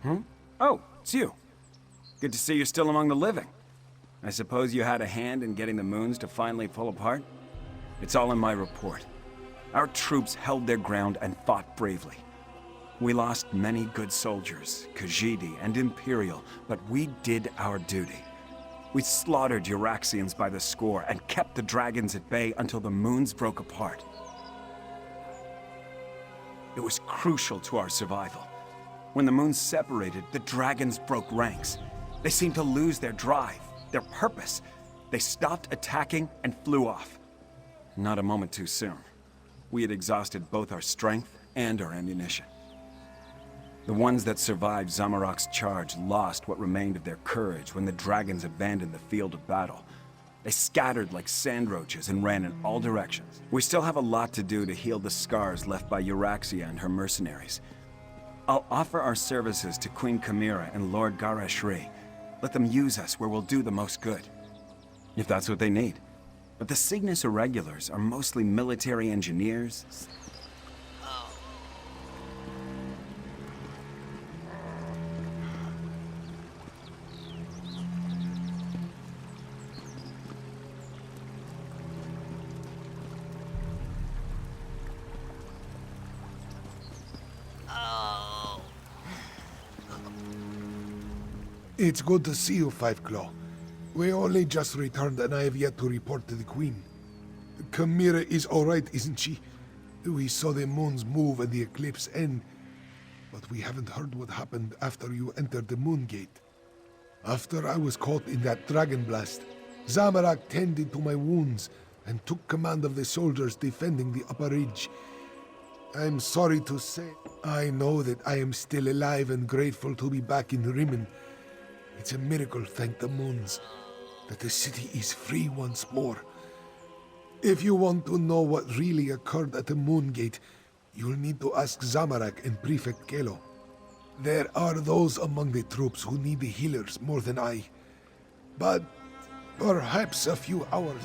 Oh, it's you. Good to see you're still among the living. I suppose you had a hand in getting the moons to finally pull apart? It's all in my report. Our troops held their ground and fought bravely. We lost many good soldiers, Khajiit and Imperial, but we did our duty. We slaughtered Euraxians by the score and kept the dragons at bay until the moons broke apart. It was crucial to our survival. When the moons separated, the dragons broke ranks. They seemed to lose their drive, their purpose. They stopped attacking and flew off. Not a moment too soon. We had exhausted both our strength and our ammunition. The ones that survived Zamorak's charge lost what remained of their courage when the dragons abandoned the field of battle. They scattered like sand roaches and ran in all directions. We still have a lot to do to heal the scars left by Euraxia and her mercenaries. I'll offer our services to Queen Khamira and Lord Gareshri. Let them use us where we'll do the most good. If that's what they need. But the Cygnus Irregulars are mostly military engineers. It's good to see you, Five Claw. We only just returned and I have yet to report to the Queen. Khamira is alright, isn't she? We saw the moons move and the eclipse end, but we haven't heard what happened after you entered the Moon Gate. After I was caught in that dragon blast, Zamorak tended to my wounds and took command of the soldiers defending the upper ridge. I'm sorry to say, I know that I am still alive and grateful to be back in Rimmon. It's a miracle, thank the moons, that the city is free once more. If you want to know what really occurred at the Moon Gate, you'll need to ask Zamorak and Prefect Kelo. There are those among the troops who need the healers more than I. But perhaps a few hours...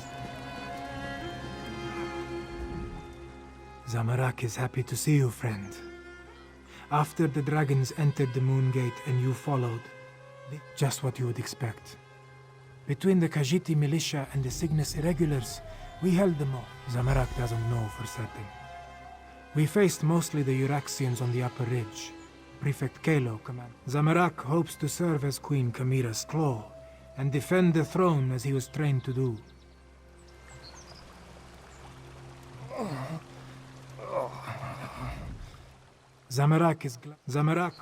Zamorak is happy to see you, friend. After the dragons entered the Moon Gate and you followed, just what you would expect. Between the Khajiit militia and the Cygnus Irregulars, we held them off. Zamorak doesn't know for certain. We faced mostly the Euraxians on the upper ridge. Prefect Kelo command. Zamorak hopes to serve as Queen Khamira's claw and defend the throne as he was trained to do. Zamorak is Zamorak.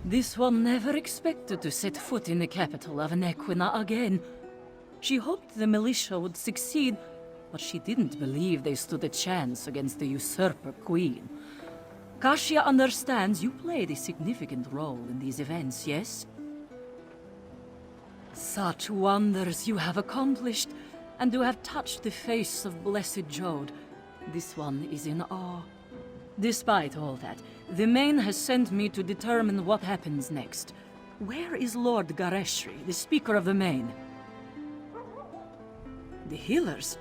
This one never expected to set foot in the capital of Nequina again. She hoped the militia would succeed, but she didn't believe they stood a chance against the usurper queen. Kashia understands you played a significant role in these events, yes? Such wonders you have accomplished, and to have touched the face of Blessed Jode. This one is in awe. Despite all that, the Main has sent me to determine what happens next. Where is Lord Gareshri, the Speaker of the Main? The healers?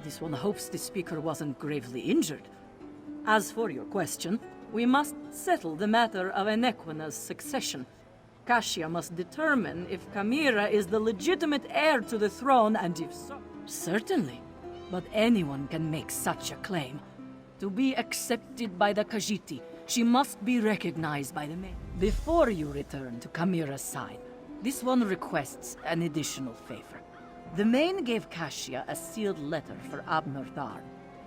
This one hopes the Speaker wasn't gravely injured. As for your question, we must settle the matter of Enequina's succession. Kashia must determine if Khamira is the legitimate heir to the throne, and if so... Certainly, but anyone can make such a claim. To be accepted by the Khajiit, she must be recognized by the Main. Before you return to Khamira's side, this one requests an additional favor. The Main gave Kashia a sealed letter for Abnor Dar.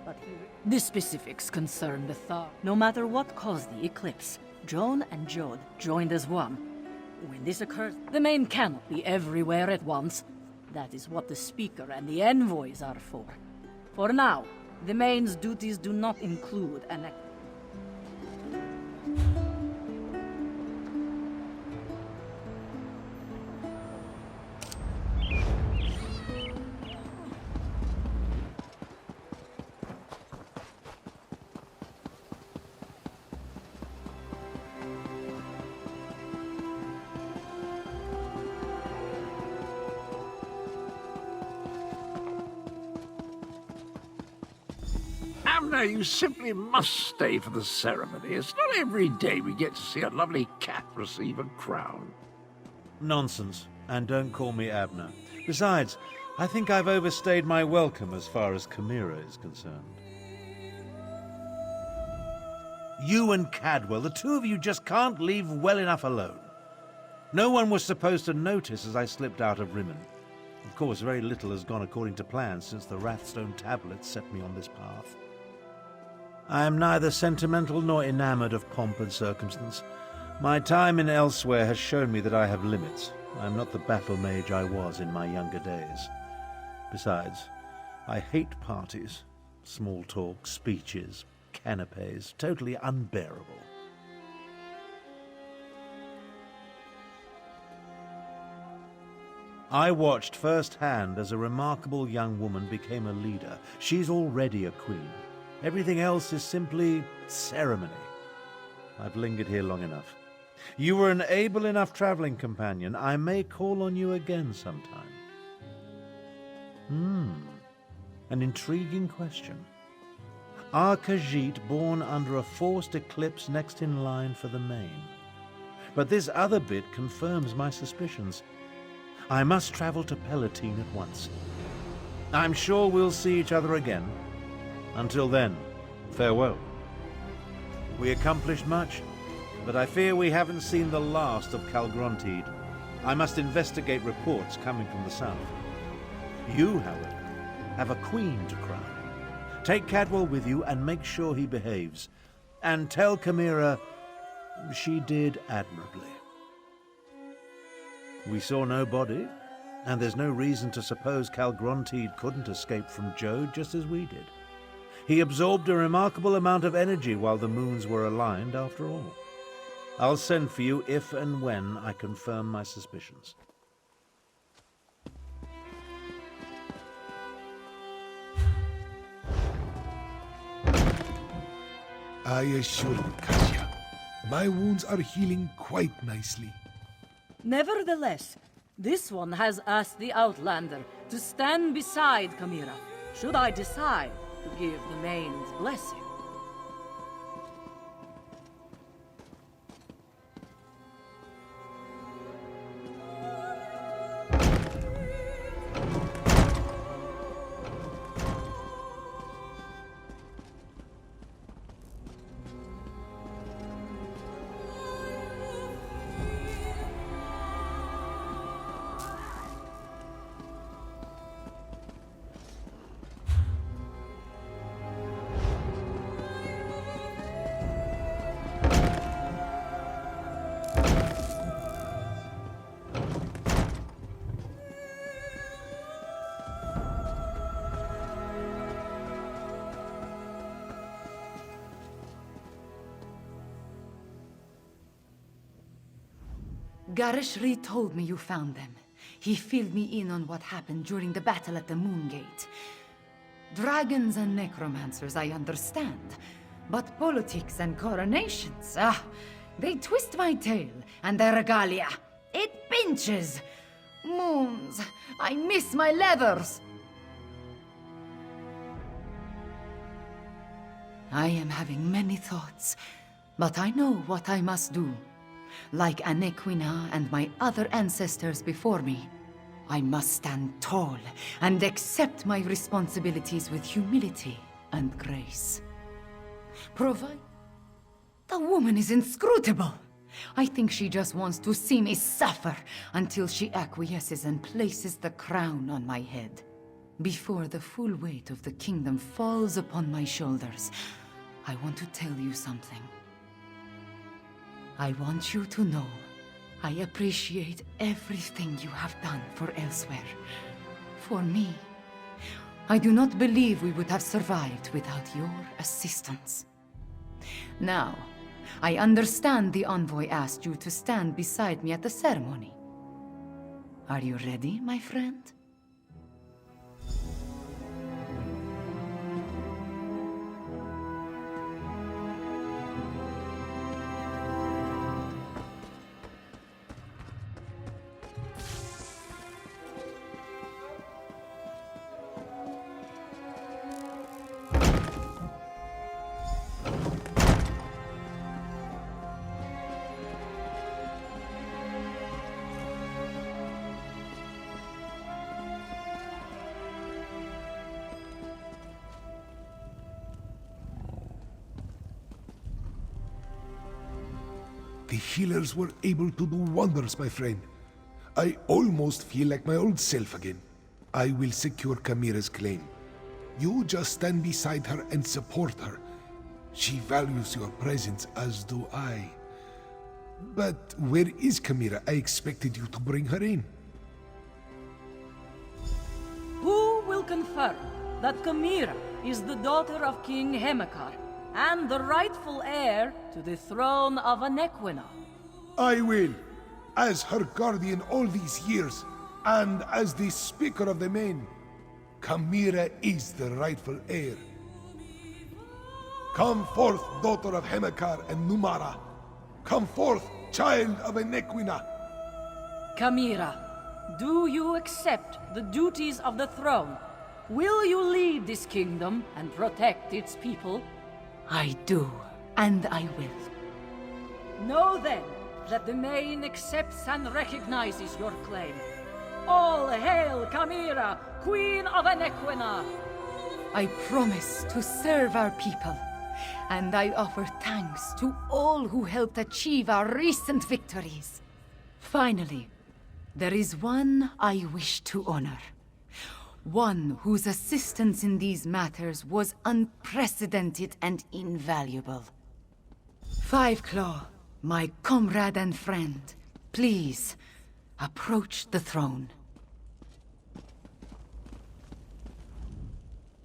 but the specifics concern the Thar. No matter what caused the eclipse, Joan and Jode joined as one. When this occurs, the main cannot be everywhere at once. That is what the Speaker and the envoys are for. For now, the main's duties do not include an... Abner, you simply must stay for the ceremony. It's not every day we get to see a lovely cat receive a crown. Nonsense. And don't call me Abner. Besides, I think I've overstayed my welcome as far as Chimera is concerned. You and Cadwell, the two of you just can't leave well enough alone. No one was supposed to notice as I slipped out of Rimmen. Of course, very little has gone according to plan since the Wrathstone tablets set me on this path. I am neither sentimental nor enamored of pomp and circumstance. My time in Elsewhere has shown me that I have limits. I am not the battle mage I was in my younger days. Besides, I hate parties, small talk, speeches, canapes, totally unbearable. I watched firsthand as a remarkable young woman became a leader. She's already a queen. Everything else is simply ceremony. I've lingered here long enough. You were an able enough traveling companion. I may call on you again sometime. An intriguing question. Are Khajiit born under a forced eclipse next in line for the main? But this other bit confirms my suspicions. I must travel to Palatine at once. I'm sure we'll see each other again. Until then, farewell. We accomplished much, but I fear we haven't seen the last of Calgrontiid. I must investigate reports coming from the south. You, however, have a queen to crown. Take Cadwell with you and make sure he behaves. And tell Chimera she did admirably. We saw no body, and there's no reason to suppose Calgrontiid couldn't escape from Jode just as we did. He absorbed a remarkable amount of energy while the moons were aligned, after all. I'll send for you if and when I confirm my suspicions. I assure you, Kasia, my wounds are healing quite nicely. Nevertheless, this one has asked the Outlander to stand beside Chimera, should I decide to give the main's blessing. Garishri told me you found them. He filled me in on what happened during the battle at the Moongate. Dragons and necromancers, I understand. But politics and coronations, they twist my tail, and their regalia, it pinches. Moons, I miss my leathers. I am having many thoughts, but I know what I must do. Like Anequina and my other ancestors before me, I must stand tall and accept my responsibilities with humility and grace. Provide... The woman is inscrutable. I think she just wants to see me suffer until she acquiesces and places the crown on my head. before the full weight of the kingdom falls upon my shoulders, I want to tell you something. I want you to know I appreciate everything you have done for Elsewhere. For me, I do not believe we would have survived without your assistance. Now, I understand the envoy asked you to stand beside me at the ceremony. Are you ready, my friend? The healers were able to do wonders, my friend. I almost feel like my old self again. I will secure Kamira's claim. You just stand beside her and support her. She values your presence, as do I. But where is Kamira? I expected you to bring her in. Who will confirm that Kamira is the daughter of King Hemekar and the rightful heir to the throne of Anequina? I will, as her guardian all these years, and as the Speaker of the Men. Kamira is the rightful heir. Come forth, daughter of Hemekar and Numara. Come forth, child of Anequina. Kamira, do you accept the duties of the throne? Will you lead this kingdom and protect its people? I do, and I will. Know then that the Main accepts and recognizes your claim. All hail Kamira, Queen of Anequina! I promise to serve our people, and I offer thanks to all who helped achieve our recent victories. Finally, there is one I wish to honor. One whose assistance in these matters was unprecedented and invaluable. Five Claw, my comrade and friend, please, approach the throne.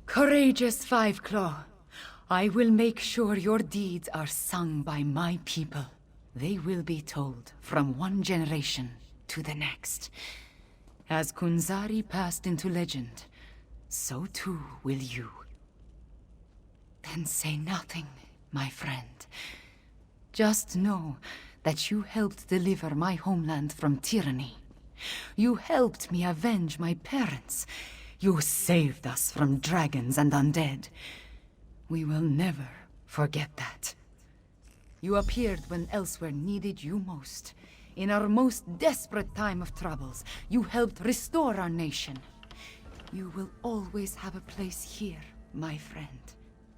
Courageous Five Claw, I will make sure your deeds are sung by my people. They will be told from one generation to the next. As Kunzari passed into legend, so too will you. Then say nothing, my friend. Just know that you helped deliver my homeland from tyranny. You helped me avenge my parents. You saved us from dragons and undead. We will never forget that. You appeared when Elsewhere needed you most. In our most desperate time of troubles, you helped restore our nation. You will always have a place here, my friend.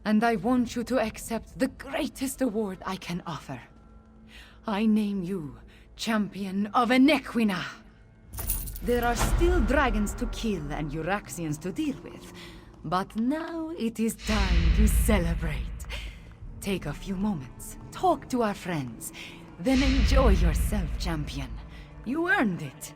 And I want you to accept the greatest award I can offer. I name you Champion of Anequina. There are still dragons to kill and Euraxians to deal with, but now it is time to celebrate. Take a few moments, talk to our friends, then enjoy yourself, champion. You earned it.